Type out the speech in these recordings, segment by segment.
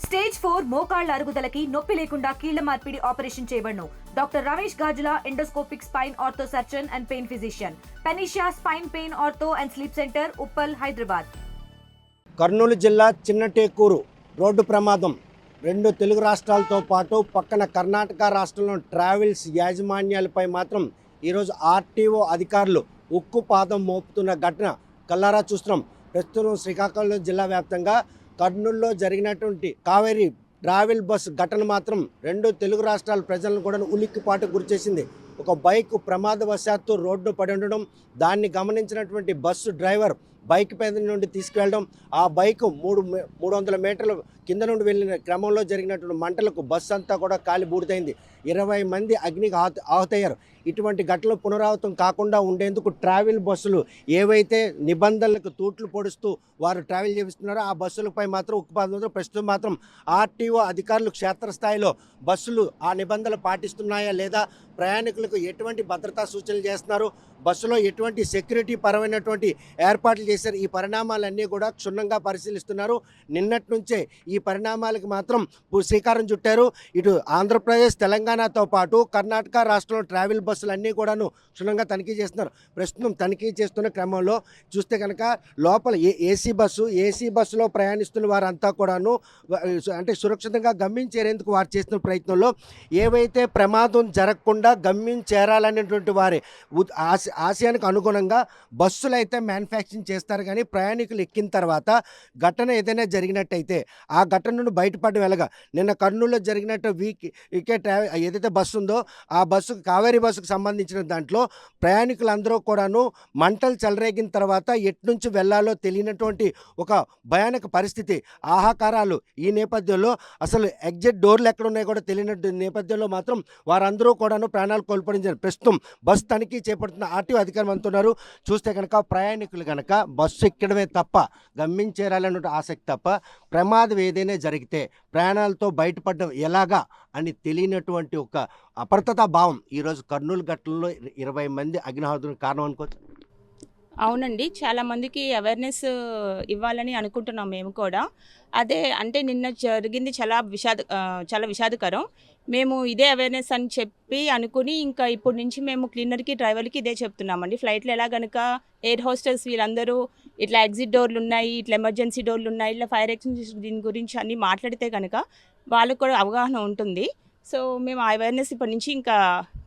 Stage 4 మోకాళ్ల అరుగుదలకి నొప్పి లేకుండా కీళ్ల మార్పిడి ఆపరేషన్ చేయబడును. Doctor Ramesh Gajula, endoscopic spine ortho surgeon and pain physician, Panacea spine pain ortho and sleep centre, Uppal, Hyderabad. Kurnool జిల్లా చిన్నటేకూరు రోడ్డు ప్రమాదం. 2 తెలుగు రాష్ట్రాలతో పాటు పక్కన కర్ణాటక రాష్ట్రంలో ట్రావెల్స్ యాజమాన్యాలపై మాత్రం ఈరోజు ఆర్టీఓ అధికారులు ఉక్కు పాదం మోపుతున్న ఘటన కల్లారా చూస్తున్నాం. ప్రస్తుతం శ్రీకాకుళం జిల్లా వ్యాప్తంగా కర్నూలులో జరిగినటువంటి కావేరీ ట్రావెల్ బస్ ఘటన మాత్రం 2 తెలుగు రాష్ట్రాల ప్రజలను కూడా ఉలిక్కిపాటు గురిచేసింది. ఒక బైక్ ప్రమాదవశాత్తు రోడ్డు పడి ఉండడం, దాన్ని గమనించినటువంటి బస్సు డ్రైవర్ బైక్ పైన నుండి తీసుకువెళ్ళడం, ఆ బైక్ 300 మీటర్ల కింద నుండి వెళ్ళిన క్రమంలో జరిగినటువంటి మంటలకు బస్సు అంతా కూడా కాలి బూడిదైంది. 20 మంది అగ్నికి ఆహుతయ్యారు. ఇటువంటి ఘటనలు పునరావృతం కాకుండా ఉండేందుకు ట్రావెల్ బస్సులు ఏవైతే నిబంధనలకు తూట్లు పొడుస్తూ వారు ట్రావెల్ చేస్తున్నారో ఆ బస్సులపై మాత్రం ఉక్కుపాదం. ప్రస్తుతం మాత్రం ఆర్టీఓ అధికారులు క్షేత్రస్థాయిలో బస్సులు ఆ నిబంధనలు పాటిస్తున్నాయా లేదా, ప్రయాణికులకు ఎటువంటి భద్రతా సూచనలు చేస్తున్నారు, బస్సులో ఎటువంటి సెక్యూరిటీ పరమైనటువంటి ఏర్పాట్లు చేశారు, ఈ పరిణామాలన్నీ కూడా క్షుణ్ణంగా పరిశీలిస్తున్నారు. నిన్నటి నుంచే ఈ పరిణామాలకు మాత్రం శ్రీకారం చుట్టారు. ఇటు ఆంధ్రప్రదేశ్, తెలంగాణతో పాటు కర్ణాటక రాష్ట్రంలో ట్రావెల్ బస్సులన్నీ కూడాను క్షుణ్ణంగా తనిఖీ చేస్తున్నారు. ప్రస్తుతం తనిఖీ చేస్తున్న క్రమంలో చూస్తే కనుక లోపల ఏసీ బస్సులో ప్రయాణిస్తున్న వారంతా కూడాను అంటే సురక్షితంగా గమ్యం చేరేందుకు వారు చేస్తున్న ప్రయత్నంలో ఏవైతే ప్రమాదం జరగకుండా గమ్యం చేరాలనేటువంటి వారి ఆశయానికి అనుగుణంగా బస్సులు అయితే మ్యానుఫ్యాక్చరింగ్ చేస్తారు. కానీ ప్రయాణికులు ఎక్కిన తర్వాత ఘటన ఏదైనా జరిగినట్టయితే ఆ ఘటన నుండి బయటపడడం ఎలాగా. నిన్న కర్నూలులో జరిగినట్టు ఏదైతే బస్సు ఉందో ఆ బస్సు కావేరీ బస్సుకు సంబంధించిన దాంట్లో ప్రయాణికులందరూ కూడాను మంటలు చెలరేగిన తర్వాత ఎట్నుంచి వెళ్ళాలో తెలియనటువంటి ఒక భయానక పరిస్థితి, ఆహాకారాలు. ఈ నేపథ్యంలో అసలు ఎగ్జిట్ డోర్లు ఎక్కడ ఉన్నాయో కూడా తెలియనట్టు నేపథ్యంలో మాత్రం వారందరూ కూడాను ప్రాణాలు కోల్పోయించారు. ప్రస్తుతం బస్సు తనిఖీ చేపడుతున్న ఆర్టీఓ అధికారులు అంటున్నారు. చూస్తే కనుక ప్రయాణికులు కనుక బస్సు ఎక్కడమే తప్ప గమ్యం చేరాలన్న ఆసక్తి తప్ప ప్రమాదం ఏదైనా జరిగితే ప్రాణాలతో బయటపడడం ఎలాగా అని తెలియనటువంటి ఒక అప్రతత భావం ఈరోజు కర్నూలు ఘటనలో 20 మంది అగ్నిహోత్రులకు కారణం అనుకోవచ్చు. అవునండి, చాలామందికి అవేర్నెస్ ఇవ్వాలని అనుకుంటున్నాం మేము కూడా. అదే అంటే నిన్న జరిగింది చాలా విషాదకరం. మేము ఇదే అవేర్నెస్ అని చెప్పి అనుకుని ఇంకా ఇప్పటి నుంచి మేము క్లీనర్కి, డ్రైవర్కి ఇదే చెప్తున్నామండి. ఫ్లైట్లో ఎలా కనుక ఎయిర్ హోస్టెస్ వీళ్ళందరూ ఇట్లా ఎగ్జిట్ డోర్లు ఉన్నాయి, ఇట్లా ఎమర్జెన్సీ డోర్లు ఉన్నాయి, ఇట్లా ఫైర్ ఎక్స్టింగ్విషర్ దీని గురించి అన్నీ మాట్లాడితే కనుక వాళ్ళకు కూడా అవగాహన ఉంటుంది. సో మేము ఆ అవేర్నెస్ ఇప్పటి నుంచి ఇంకా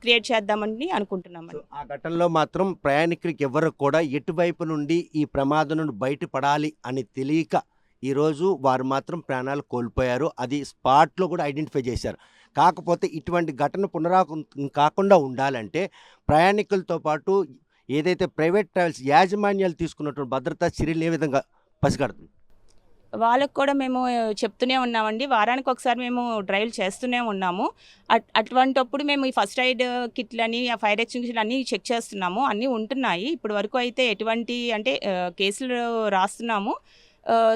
క్రియేట్ చేద్దామని అనుకుంటున్నామండి. ఆ ఘటనలో మాత్రం ప్రయాణికులకి ఎవరు కూడా ఎటువైపు నుండి ఈ ప్రమాదం నుండి బయటపడాలి అని తెలియక ఈరోజు వారు మాత్రం ప్రాణాలు కోల్పోయారు. అది స్పాట్లో కూడా ఐడెంటిఫై చేశారు. కాకపోతే ఇటువంటి ఘటన పునరావృతం కాకుండా ఉండాలంటే ప్రయాణికులతో పాటు ఏదైతే ప్రైవేట్ ట్రావెల్స్ యాజమాన్యాలు తీసుకున్నటువంటి భద్రతా చర్యలు ఏ విధంగా పసిగడుతుంది? వాళ్ళకు కూడా మేము చెప్తూనే ఉన్నామండి. వారానికి ఒకసారి మేము డ్రైవ్ చేస్తూనే ఉన్నాము. అటువంటప్పుడు మేము ఈ ఫస్ట్ ఎయిడ్ కిట్లని, ఆ ఫైర్ ఎక్స్టింగ్విషర్ అన్నీ చెక్ చేస్తున్నాము. అన్నీ ఉంటున్నాయి. ఇప్పటి వరకు అయితే ఎటువంటి అంటే కేసులు రాస్తున్నాము.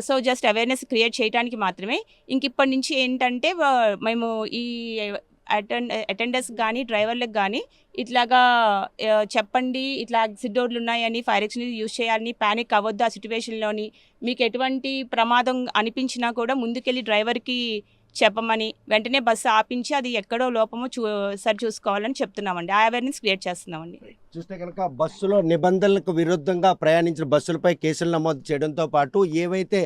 సో జస్ట్ అవేర్నెస్ క్రియేట్ చేయడానికి మాత్రమే. ఇంక ఇప్పటి నుంచి ఏంటంటే మేము ఈ అటెండర్స్ కానీ డ్రైవర్లకు కానీ ఇట్లాగా చెప్పండి, ఇట్లా ఎగ్జిట్ డోర్లు ఉన్నాయని, ఫైర్ ఎక్స్టింగ్విషర్ యూజ్ చేయాలని, ప్యానిక్ అవ్వద్దు ఆ సిచ్యువేషన్లోని. మీకు ఎటువంటి ప్రమాదం అనిపించినా కూడా ముందుకెళ్ళి డ్రైవర్కి చెప్పమని, వెంటనే బస్సు ఆపించి అది ఎక్కడో లోపమో సరి చూసుకోవాలని చెప్తున్నామండి. ఆ అవేర్నెస్ క్రియేట్ చేస్తున్నామండి. చూస్తే కనుక బస్సులో నిబంధనలకు విరుద్ధంగా ప్రయాణించిన బస్సులపై కేసులు నమోదు చేయడంతో పాటు ఏవైతే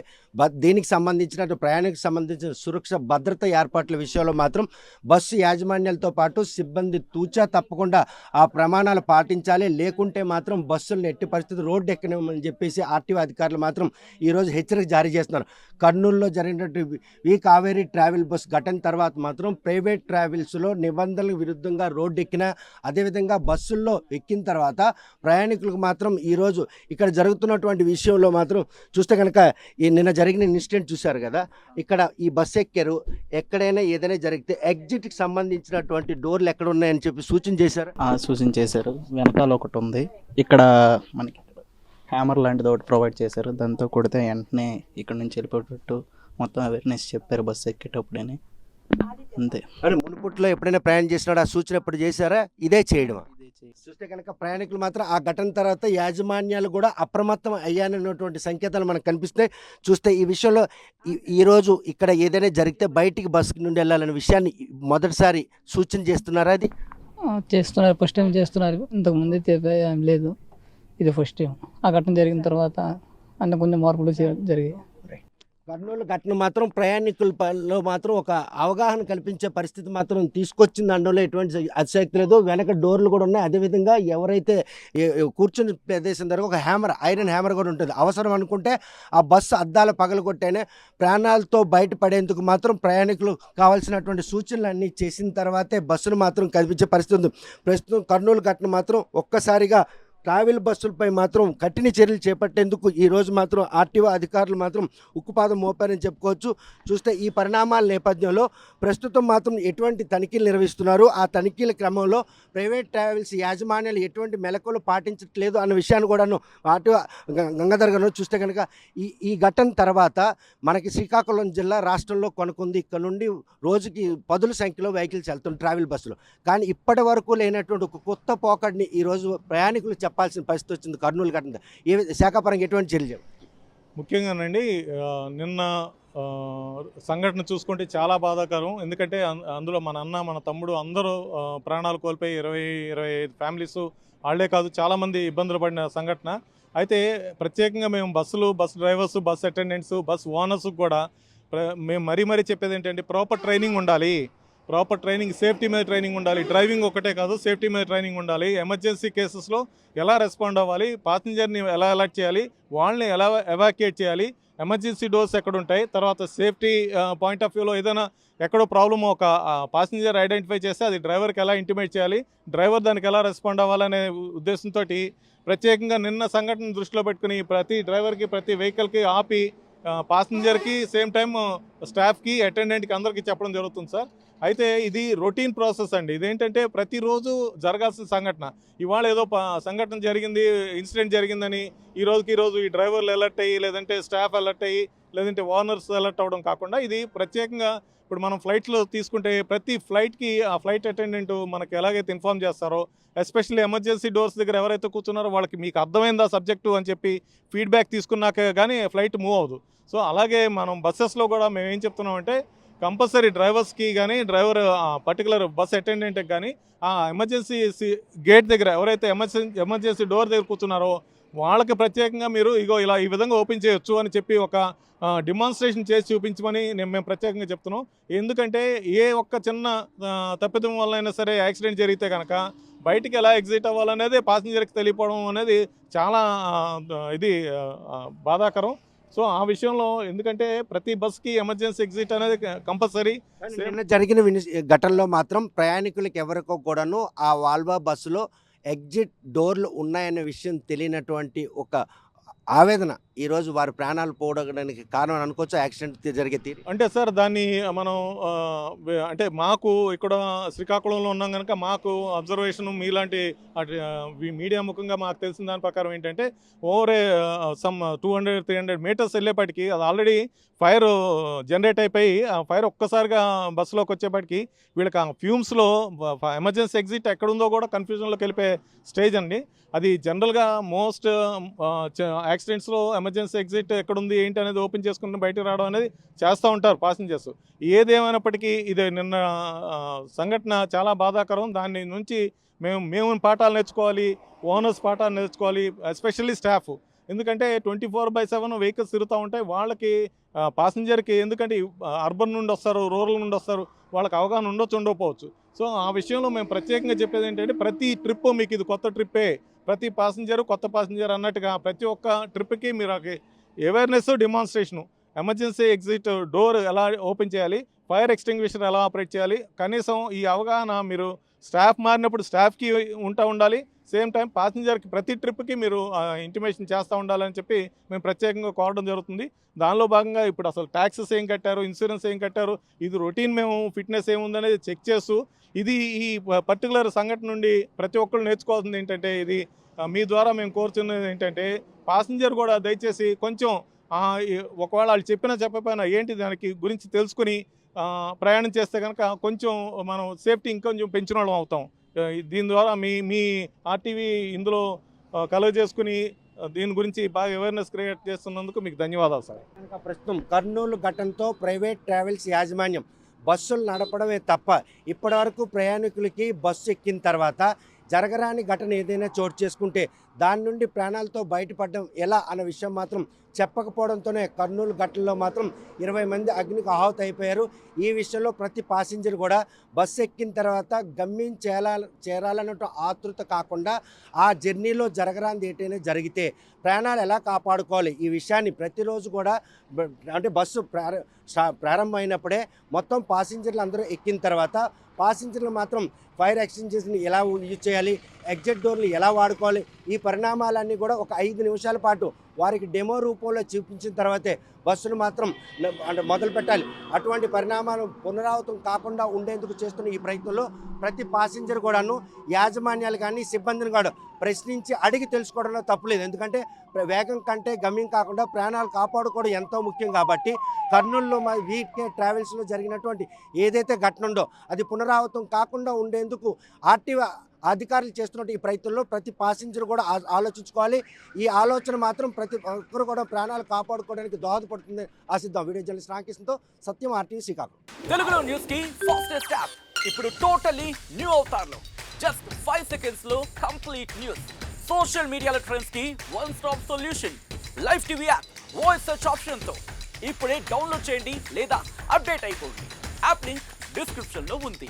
దీనికి సంబంధించిన ప్రయాణికు సంబంధించిన సురక్ష భద్రత ఏర్పాట్ల విషయంలో మాత్రం బస్సు యాజమాన్యాలతో పాటు సిబ్బంది తూచా తప్పకుండా ఆ ప్రమాణాలు పాటించాలి. లేకుంటే మాత్రం బస్సులను ఎట్టి పరిస్థితి రోడ్డు ఎక్కనేమని చెప్పేసి ఆర్టీఓ అధికారులు మాత్రం ఈరోజు హెచ్చరిక జారీ చేస్తున్నారు. కర్నూలులో జరిగినటువంటి ఈ కావేరీ ట్రావెల్ బస్ ఘటన తర్వాత మాత్రం ప్రైవేట్ ట్రావెల్స్లో నిబంధనలకు విరుద్ధంగా రోడ్డు ఎక్కిన, అదేవిధంగా బస్సుల్లో ఎక్కిన తర్వాత ప్రయాణికులకు మాత్రం ఈరోజు ఇక్కడ జరుగుతున్నటువంటి విషయంలో మాత్రం చూస్తే కనుక ఈ నిన్న జరిగిన ఇన్సిడెంట్ చూశారు కదా, ఇక్కడ ఈ బస్సు ఎక్కారు, ఎక్కడైనా ఏదైనా జరిగితే ఎగ్జిట్కి సంబంధించినటువంటి డోర్లు ఎక్కడ ఉన్నాయని చెప్పి సూచన చేశారు. వెనకాల ఒకటి ఉంది, ఇక్కడ మనకి హ్యామర్ లాంటిది ఒకటి ప్రొవైడ్ చేశారు. దాంతో కొడితే వెంటనే ఇక్కడ నుంచి వెళ్ళిపోయేటట్టు మొత్తం అవేర్నెస్ చెప్పారు బస్సు ఎక్కేటప్పుడని. అంతే. మునుపుట్లో ఎప్పుడైనా ప్రయాణం చేసినాడు ఆ సూచన ఎప్పుడు చేశారా? ఇదే చేయడం చూస్తే కనుక ప్రయాణికులు మాత్రం ఆ ఘటన తర్వాత యాజమాన్యాలు కూడా అప్రమత్తం అయ్యానన్నటువంటి సంకేతాలు మనకు కనిపిస్తున్నాయి. చూస్తే ఈ విషయంలో ఈరోజు ఇక్కడ ఏదైనా జరిగితే బయటికి బస్సు నుండి వెళ్ళాలనే విషయాన్ని మొదటిసారి సూచన చేస్తున్నారా? అది చేస్తున్నారు, ఫస్ట్ టైం చేస్తున్నారు. ఇంతకుముందు ఏం లేదు, ఇది ఫస్ట్ టైం. ఆ ఘటన జరిగిన తర్వాత అన్న కొంచెం మార్పులు జరిగాయి. కర్నూలు ఘటన మాత్రం ప్రయాణికులలో మాత్రం ఒక అవగాహన కల్పించే పరిస్థితి మాత్రం తీసుకొచ్చింది. అందులో ఎటువంటి అతిశక్తి లేదు. వెనక డోర్లు కూడా ఉన్నాయి. అదేవిధంగా ఎవరైతే కూర్చుని ప్రదేశం దగ్గర ఒక హ్యామర్, ఐరన్ హ్యామర్ కూడా ఉంటుంది. అవసరం అనుకుంటే ఆ బస్సు అద్దాల పగలగొట్టేనే ప్రాణాలతో బయటపడేందుకు మాత్రం ప్రయాణికులు కావాల్సినటువంటి సూచనలు అన్నీ చేసిన తర్వాతే బస్సును మాత్రం కల్పించే పరిస్థితి ఉంది. ప్రస్తుతం కర్నూలు ఘటన మాత్రం ఒక్కసారిగా ట్రావెల్ బస్సులపై మాత్రం కఠిన చర్యలు చేపట్టేందుకు ఈరోజు మాత్రం ఆర్టీఓ అధికారులు మాత్రం ఉక్కుపాదం మోపారని చెప్పుకోవచ్చు. చూస్తే ఈ పరిణామాల నేపథ్యంలో ప్రస్తుతం మాత్రం ఎటువంటి తనిఖీలు నిర్వహిస్తున్నారు, ఆ తనిఖీల క్రమంలో ప్రైవేట్ ట్రావెల్స్ యాజమాన్యాలు ఎటువంటి మెలకువలు పాటించట్లేదు అన్న విషయాన్ని కూడాను ఆర్టీఓ గంగాధర్ గారు చూస్తే కనుక ఈ ఘటన తర్వాత మనకి శ్రీకాకుళం జిల్లా రాష్ట్రంలో కొనుక్కుంది. ఇక్కడ నుండి రోజుకి పదుల సంఖ్యలో వెహికల్స్ వెళ్తుంది ట్రావెల్ బస్సులు. కానీ ఇప్పటి వరకు లేనటువంటి ఒక కొత్త పోకడిని ఈరోజు ప్రయాణికులు చెప్పాల్సిన పరిస్థితి వచ్చింది. కర్నూలు ఘటన ఏ శాఖాపరంగా ఎటువంటి చర్యలు? ముఖ్యంగానండి నిన్న సంఘటన చూసుకుంటే చాలా బాధాకరం. ఎందుకంటే అందులో మన అన్న, మన తమ్ముడు అందరూ ప్రాణాలు కోల్పోయి 20-25 ఫ్యామిలీస్ వాళ్ళే కాదు చాలామంది ఇబ్బందులు పడిన సంఘటన. అయితే ప్రత్యేకంగా మేము bus drivers, bus attendants, bus owners కూడా మేము మరీ చెప్పేది ఏంటంటే ప్రాపర్ ట్రైనింగ్ ఉండాలి. ప్రాపర్ ట్రైనింగ్, సేఫ్టీ మీద ట్రైనింగ్ ఉండాలి. డ్రైవింగ్ ఒకటే కాదు, సేఫ్టీ మీద ట్రైనింగ్ ఉండాలి. ఎమర్జెన్సీ కేసెస్లో ఎలా రెస్పాండ్ అవ్వాలి, ప్యాసింజర్ని ఎలా అలర్ట్ చేయాలి, వాళ్ళని ఎలా ఎవాక్యుయేట్ చేయాలి, ఎమర్జెన్సీ డోర్స్ ఎక్కడ ఉంటాయి, తర్వాత సేఫ్టీ పాయింట్ ఆఫ్ వ్యూలో ఏదైనా ఎక్కడో ప్రాబ్లమ్ ఒక ప్యాసింజర్ ఐడెంటిఫై చేస్తే అది డ్రైవర్కి ఎలా ఇంటిమేట్ చేయాలి, డ్రైవర్ దానికి ఎలా రెస్పాండ్ అవ్వాలనే ఉద్దేశంతో ప్రత్యేకంగా నిన్న సంఘటన దృష్టిలో పెట్టుకుని ప్రతి డ్రైవర్కి, ప్రతి వెహికల్కి ఆపి ప్యాసింజర్కి, సేమ్ టైం స్టాఫ్కి, అటెండెంట్కి అందరికీ చెప్పడం జరుగుతుంది సార్. అయితే ఇది రొటీన్ ప్రాసెస్ అండి. ఇదేంటంటే ప్రతిరోజు జరగాల్సిన సంఘటన. ఇవాళ ఏదో సంఘటన జరిగింది, ఇన్సిడెంట్ జరిగిందని ఈరోజు ఈ డ్రైవర్లు అలర్ట్ అయ్యి, లేదంటే స్టాఫ్ అలర్ట్ అయ్యి, లేదంటే ఓనర్స్ అలర్ట్ అవ్వడం కాకుండా ఇది ప్రత్యేకంగా ఇప్పుడు మనం ఫ్లైట్లో తీసుకుంటే ప్రతి ఫ్లైట్కి ఆ ఫ్లైట్ అటెండెంట్ మనకి ఎలాగైతే ఇన్ఫార్మ్ చేస్తారో, ఎస్పెషల్లీ ఎమర్జెన్సీ డోర్స్ దగ్గర ఎవరైతే కూర్చున్నారో వాళ్ళకి మీకు అర్థమైందా సబ్జెక్టు అని చెప్పి ఫీడ్బ్యాక్ తీసుకున్నాక కానీ ఫ్లైట్ మూవ్ అవ్వదు. సో అలాగే మనం బస్సెస్లో కూడా మేము ఏం చెప్తున్నామంటే కంపల్సరీ డ్రైవర్స్కి కానీ, డ్రైవర్ పర్టికులర్ బస్ అటెండెంట్కి కానీ ఆ ఎమర్జెన్సీ గేట్ దగ్గర ఎవరైతే ఎమర్జెన్సీ డోర్ దగ్గర కూర్చున్నారో వాళ్ళకి ప్రత్యేకంగా మీరు ఇలా ఈ విధంగా ఓపెన్ చేయొచ్చు అని చెప్పి ఒక డిమాన్స్ట్రేషన్ చేసి చూపించమని మేము ప్రత్యేకంగా చెప్తున్నాం. ఎందుకంటే ఏ ఒక్క చిన్న తప్పిదం వల్ల అయినా సరే యాక్సిడెంట్ జరిగితే కనుక బయటికి ఎలా ఎగ్జిట్ అవ్వాలనేది ప్యాసింజర్కి తెలియపోవడం అనేది చాలా ఇది బాధాకరం. సో ఆ విషయంలో ఎందుకంటే ప్రతి బస్కి ఎమర్జెన్సీ ఎగ్జిట్ అనేది కంపల్సరీ. జరిగిన ఘటనలో మాత్రం ప్రయాణికులకు ఎవరికో కూడాను ఆ వాల్వా బస్సులో ఎగ్జిట్ డోర్లు ఉన్నాయనే విషయం తెలియనటువంటి ఒక ఆవేదన ఈరోజు వారి ప్రాణాలు పోవడానికి కారణం అనుకోవచ్చు. యాక్సిడెంట్ జరిగే తీరు అంటే సార్ దాన్ని మనం అంటే మాకు ఇక్కడ శ్రీకాకుళంలో ఉన్నాం కనుక మాకు అబ్జర్వేషన్ మీలాంటి మీడియా ముఖంగా మాకు తెలిసిన దాని ప్రకారం ఏంటంటే ఓవరే సమ్ 200-300 మీటర్స్ వెళ్ళేపటికి అది ఆల్రెడీ ఫైర్ జనరేట్ అయిపోయి ఆ ఫైర్ ఒక్కసారిగా బస్సులోకి వచ్చేపటికి వీళ్ళకి ఆ ఫ్యూమ్స్లో ఎమర్జెన్సీ ఎగ్జిట్ ఎక్కడుందో కూడా కన్ఫ్యూజన్లోకి వెళ్ళిపోయే స్టేజ్ అండి. అది జనరల్గా మోస్ట్ యాక్సిడెంట్స్లో ఎమర్జెన్సీ ఎగ్జిట్ ఎక్కడుంది ఏంటి అనేది ఓపెన్ చేసుకుని బయటకు రావడం అనేది చేస్తూ ఉంటారు ప్యాసింజర్స్. ఏదేమైనప్పటికీ ఇది నిన్న సంఘటన చాలా బాధాకరం. దాని నుంచి మేము పాఠాలు నేర్చుకోవాలి, ఓనర్స్ పాఠాలు నేర్చుకోవాలి, ఎస్పెషల్లీ స్టాఫ్. ఎందుకంటే 24/7 వెహికల్స్ తిరుగుతూ ఉంటాయి. వాళ్ళకి ప్యాసింజర్కి ఎందుకంటే అర్బన్ నుండి వస్తారు, రూరల్ నుండి వస్తారు, వాళ్ళకి అవగాహన ఉండకపోవచ్చు. సో ఆ విషయంలో మేము ప్రత్యేకంగా చెప్పేది ఏంటంటే ప్రతి ట్రిప్ మీకు ఇది కొత్త ట్రిప్పే, ప్రతి ప్యాసింజరు కొత్త ప్యాసింజర్ అన్నట్టుగా ప్రతి ఒక్క ట్రిప్కి మీరు awareness, demonstration, emergency exit door ఎలా ఓపెన్ చేయాలి, ఫైర్ ఎక్స్టింగ్విషర్ ఎలా ఆపరేట్ చేయాలి, కనీసం ఈ అవగాహన మీరు స్టాఫ్ మారినప్పుడు స్టాఫ్కి ఉండాలి. సేమ్ టైం ప్యాసింజర్కి ప్రతి ట్రిప్కి మీరు ఇంటిమేషన్ చేస్తూ ఉండాలని చెప్పి మేము ప్రత్యేకంగా కోరడం జరుగుతుంది. దానిలో భాగంగా ఇప్పుడు అసలు ట్యాక్సెస్ ఏం కట్టారు, ఇన్సూరెన్స్ ఏం కట్టారు, ఇది రొటీన్ మేము ఫిట్నెస్ ఏముందనేది చెక్ చేస్తూ ఇది ఈ పర్టికులర్ సంఘటన నుండి ప్రతి ఒక్కరు నేర్చుకోవాల్సింది ఏంటంటే ఇది మీ ద్వారా మేము కోరుతున్నది ఏంటంటే ప్యాసింజర్ కూడా దయచేసి కొంచెం ఒకవేళ వాళ్ళు చెప్పకపోయినా ఏంటి దానికి గురించి తెలుసుకుని ప్రయాణం చేస్తే కనుక కొంచెం మనం సేఫ్టీ ఇంకొంచెం పెంచిన వాళ్ళం అవుతాం. దీని ద్వారా మీ ఆర్టీవీ ఇందులో కలవ చేసుకుని దీని గురించి బాగా అవేర్నెస్ క్రియేట్ చేస్తున్నందుకు మీకు ధన్యవాదాలు సార్. కనుక ప్రస్తుతం కర్నూలు ఘటనతో ప్రైవేట్ ట్రావెల్స్ యాజమాన్యం బస్సులు నడపడమే తప్ప ఇప్పటివరకు ప్రయాణికులకి బస్సు ఎక్కిన తర్వాత జరగరాని ఘటన ఏదైనా చోటు చేసుకుంటే దాని నుండి ప్రాణాలతో బయటపడడం ఎలా అన్న విషయం మాత్రం చెప్పకపోవడంతోనే కర్నూలు ఘటనలో మాత్రం 20 మంది అగ్నికి ఆహుతి అయిపోయారు. ఈ విషయంలో ప్రతి ప్యాసింజర్ కూడా బస్సు ఎక్కిన తర్వాత గమ్యం చేరాలన్నట్టు ఆతృత కాకుండా ఆ జర్నీలో జరగరాంది ఏంటైనా జరిగితే ప్రాణాలు ఎలా కాపాడుకోవాలి ఈ విషయాన్ని ప్రతిరోజు కూడా అంటే బస్సు ప్రారంభమైనప్పుడే మొత్తం ప్యాసింజర్లు అందరూ ఎక్కిన తర్వాత ప్యాసింజర్లు మాత్రం ఫైర్ ఎక్స్టింగ్విషర్ని ఎలా యూజ్ చేయాలి, ఎగ్జిట్ డోర్లు ఎలా వాడుకోవాలి, ఈ పరిణామాలన్నీ కూడా ఒక 5 నిమిషాల పాటు వారికి డెమో రూపంలో చూపించిన తర్వాతే బస్సును మాత్రం అంటే మొదలు పెట్టాలి. అటువంటి పరిణామాలు పునరావృతం కాకుండా ఉండేందుకు చేస్తున్న ఈ ప్రయత్నంలో ప్రతి ప్యాసింజర్ కూడాను యాజమాన్యాలు కానీ సిబ్బందిని కూడా ప్రశ్నించి అడిగి తెలుసుకోవడంలో తప్పులేదు. ఎందుకంటే వేగం కంటే గమ్యం కాకుండా ప్రాణాలు కాపాడుకోవడం ఎంతో ముఖ్యం కాబట్టి కర్నూలులో వీకే ట్రావెల్స్లో జరిగినటువంటి ఏదైతే ఘటన ఉందో అది పునరావృతం కాకుండా ఉండేందుకు ఆర్టీఓ అధికారులు చేస్తున్న ఈ ప్రయత్నంలో ప్రతి ప్యాసింజర్ కూడా ఆలోచించుకోవాలి. ఈ ఆలోచన మాత్రం ప్రతి ఒక్కరు కూడా ప్రాణాలు కాపాడుకోవడానికి దోహదపడుతుంది ఆశిద్దాం. వీడియో జర్నలిస్ట్ రామకృష్ణతో సత్యం, ఆర్టీవీ శ్రీకాకుళం. తెలుగులో న్యూస్ కి ఫాస్టెస్ట్ యాప్ ఇప్పుడు టోటల్లీ న్యూ అవతార్లో జస్ట్ 5 seconds లో కంప్లీట్ న్యూస్. సోషల్ మీడియాలో ట్రెండ్స్ కి one stop solution. Live TV app voice search option తో ఇప్పుడే డౌన్లోడ్ చేయండి లేదా అప్డేట్ అయిపోండి. యాప్ లింక్ డిస్క్రిప్షన్ లో ఉంది.